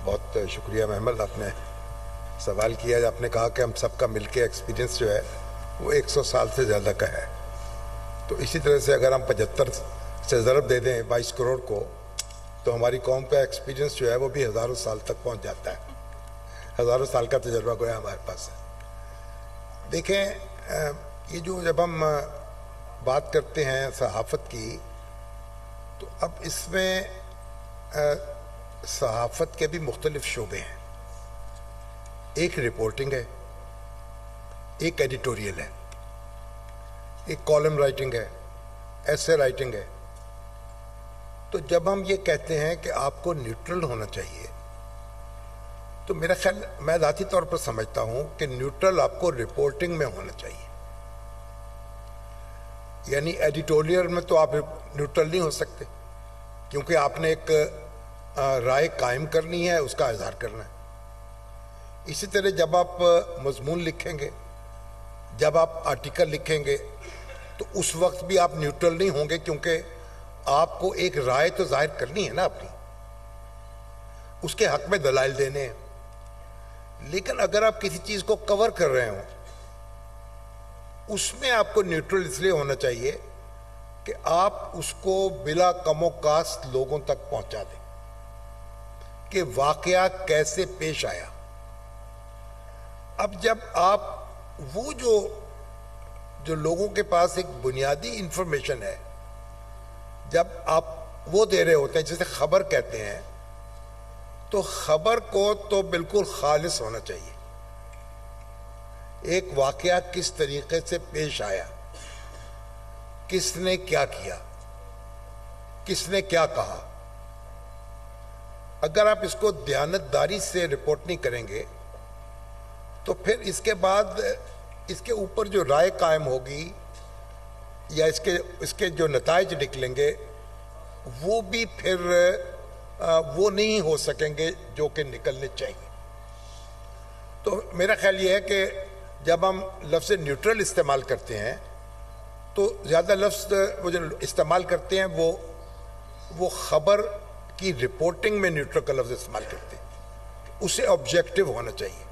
बहुत शुक्रिया महमद, आपने सवाल किया। आपने कहा कि हम सबका मिलके एक्सपीरियंस जो है वो 100 साल से ज़्यादा का है। तो इसी तरह से अगर हम 75 से ज़रब दे दें 22 करोड़ को, तो हमारी कौम का एक्सपीरियंस जो है वो भी हज़ारों साल तक पहुंच जाता है। हज़ारों साल का तजर्बा गोया हमारे पास है। देखें, ये जो जब हम बात करते हैं सहाफ़त की, तो अब इसमें सहाफ़त के भी मुख्तलिफ शोबे हैं। एक रिपोर्टिंग है, एक एडिटोरियल है, एक कॉलम राइटिंग है, ऐसे राइटिंग है। तो जब हम ये कहते हैं कि आपको न्यूट्रल होना चाहिए, तो मेरा ख्याल, मैं ज़ाती तौर पर समझता हूं कि न्यूट्रल आपको रिपोर्टिंग में होना चाहिए। यानी एडिटोरियल में तो आप न्यूट्रल नहीं हो सकते, क्योंकि आपने एक राय कायम करनी है, उसका इजहार करना है। इसी तरह जब आप मजमून लिखेंगे, जब आप आर्टिकल लिखेंगे, तो उस वक्त भी आप न्यूट्रल नहीं होंगे, क्योंकि आपको एक राय तो जाहिर करनी है ना अपनी, उसके हक में दलाइल देने हैं। लेकिन अगर आप किसी चीज को कवर कर रहे हो, उसमें आपको न्यूट्रल इसलिए होना चाहिए कि आप उसको बिला कमो कास्ट लोगों तक पहुंचा दें कि वाकया कैसे पेश आया। अब जब आप वो जो लोगों के पास एक बुनियादी इंफॉर्मेशन है, जब आप वो दे रहे होते हैं, जिसे खबर कहते हैं, तो खबर को तो बिल्कुल खालिस होना चाहिए। एक वाकया किस तरीके से पेश आया, किसने क्या किया, किसने क्या कहा, अगर आप इसको दयानतदारी से रिपोर्ट नहीं करेंगे, तो फिर इसके बाद इसके ऊपर जो राय कायम होगी या इसके जो नताइज निकलेंगे, वो भी फिर वो नहीं हो सकेंगे जो कि निकलने चाहिए। तो मेरा ख्याल ये है कि जब हम लफ्ज़ न्यूट्रल इस्तेमाल करते हैं, तो ज़्यादा लफ्ज़ वो जो इस्तेमाल करते हैं वो खबर की रिपोर्टिंग में न्यूट्रल का लफ्ज़ इस्तेमाल करते हैं, उसे ऑब्जेक्टिव होना चाहिए।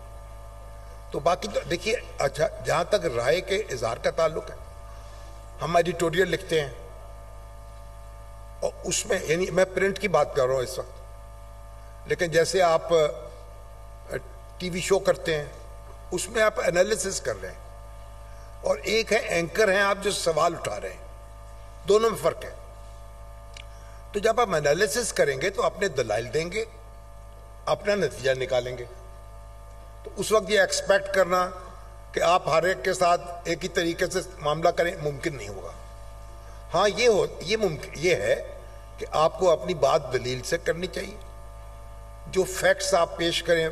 तो बाकी तो देखिए, अच्छा, जहाँ तक राय के इजहार का ताल्लुक है, हम एडिटोरियल लिखते हैं और उसमें, यानी मैं प्रिंट की बात कर रहा हूँ इस वक्त, लेकिन जैसे आप टीवी शो करते हैं, उसमें आप एनालिसिस कर रहे हैं, और एक है एंकर हैं आप जो सवाल उठा रहे हैं, दोनों में फर्क है। तो जब आप एनालिसिस करेंगे तो अपने दलाइल देंगे, अपना नतीजा निकालेंगे। तो उस वक्त ये एक्सपेक्ट करना कि आप हर एक के साथ एक ही तरीके से मामला करें, मुमकिन नहीं होगा। हाँ, ये है कि आपको अपनी बात दलील से करनी चाहिए। जो फैक्ट्स आप पेश करें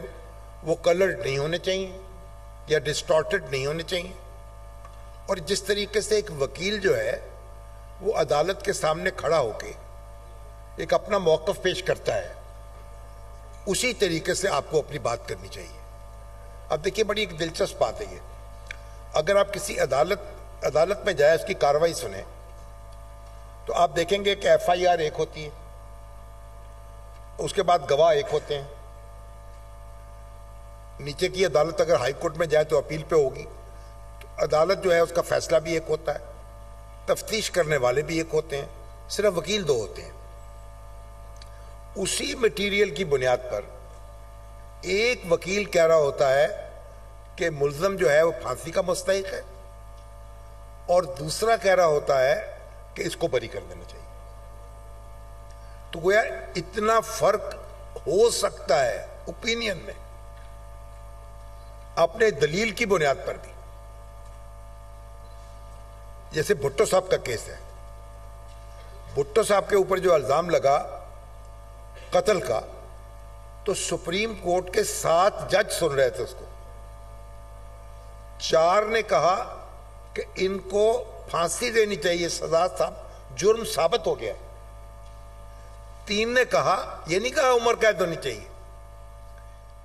वो कलर्ड नहीं होने चाहिए या डिस्टॉर्टेड नहीं होने चाहिए। और जिस तरीके से एक वकील जो है वो अदालत के सामने खड़ा होके एक अपना मौक़िफ़ पेश करता है, उसी तरीके से आपको अपनी बात करनी चाहिए। अब देखिए, बड़ी एक दिलचस्प बात है ये, अगर आप किसी अदालत में जाए, उसकी कार्रवाई सुने, तो आप देखेंगे कि FIR एक होती है, उसके बाद गवाह एक होते हैं। नीचे की अदालत अगर हाई कोर्ट में जाए तो अपील पे होगी, तो अदालत जो है उसका फैसला भी एक होता है, तफ्तीश करने वाले भी एक होते हैं, सिर्फ वकील दो होते हैं। उसी मटीरियल की बुनियाद पर एक वकील कह रहा होता है कि मुल्ज़म जो है वो फांसी का मुस्तहिक है, और दूसरा कह रहा होता है कि इसको बरी कर देना चाहिए। तो गोया इतना फर्क हो सकता है ओपिनियन में, अपने दलील की बुनियाद पर भी। जैसे भुट्टो साहब का केस है, भुट्टो साहब के ऊपर जो इल्जाम लगा कत्ल का, तो सुप्रीम कोर्ट के 7 जज सुन रहे थे उसको। 4 ने कहा कि इनको फांसी देनी चाहिए, सजा साहब जुर्म साबित हो गया। 3 ने कहा, यह नहीं कहा उम्र कैद होनी चाहिए,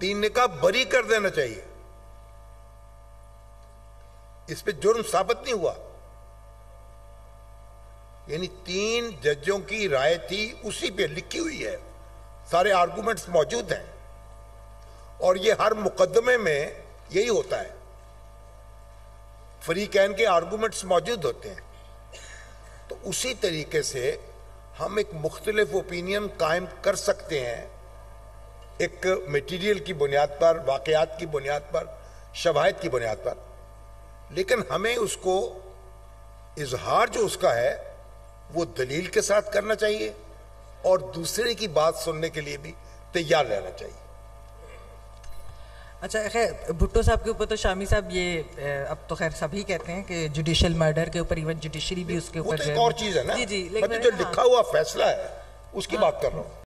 3 ने कहा बरी कर देना चाहिए, इस पे जुर्म साबित नहीं हुआ। यानी 3 जजों की राय थी, उसी पे लिखी हुई है, सारे आर्गुमेंट्स मौजूद हैं, और ये हर मुकदमे में यही होता है, फरीकैन के आर्गुमेंट्स मौजूद होते हैं। तो उसी तरीके से हम एक मुख्तलिफ ओपिनियन कायम कर सकते हैं, एक मटेरियल की बुनियाद पर, वाकयात की बुनियाद पर, शवाहिद की बुनियाद पर, लेकिन हमें उसको इजहार जो उसका है वो दलील के साथ करना चाहिए और दूसरे की बात सुनने के लिए भी तैयार रहना चाहिए। अच्छा, खैर भुट्टो साहब के ऊपर तो शामी साहब ये अब तो खैर सभी कहते हैं कि जुडिशियल मर्डर के ऊपर इवन जुडिशरी भी उसके ऊपर वो तो एक और चीज है ना, जी जी, लेकिन जो लिखा हुआ फैसला है उसकी बात कर रहा हूँ।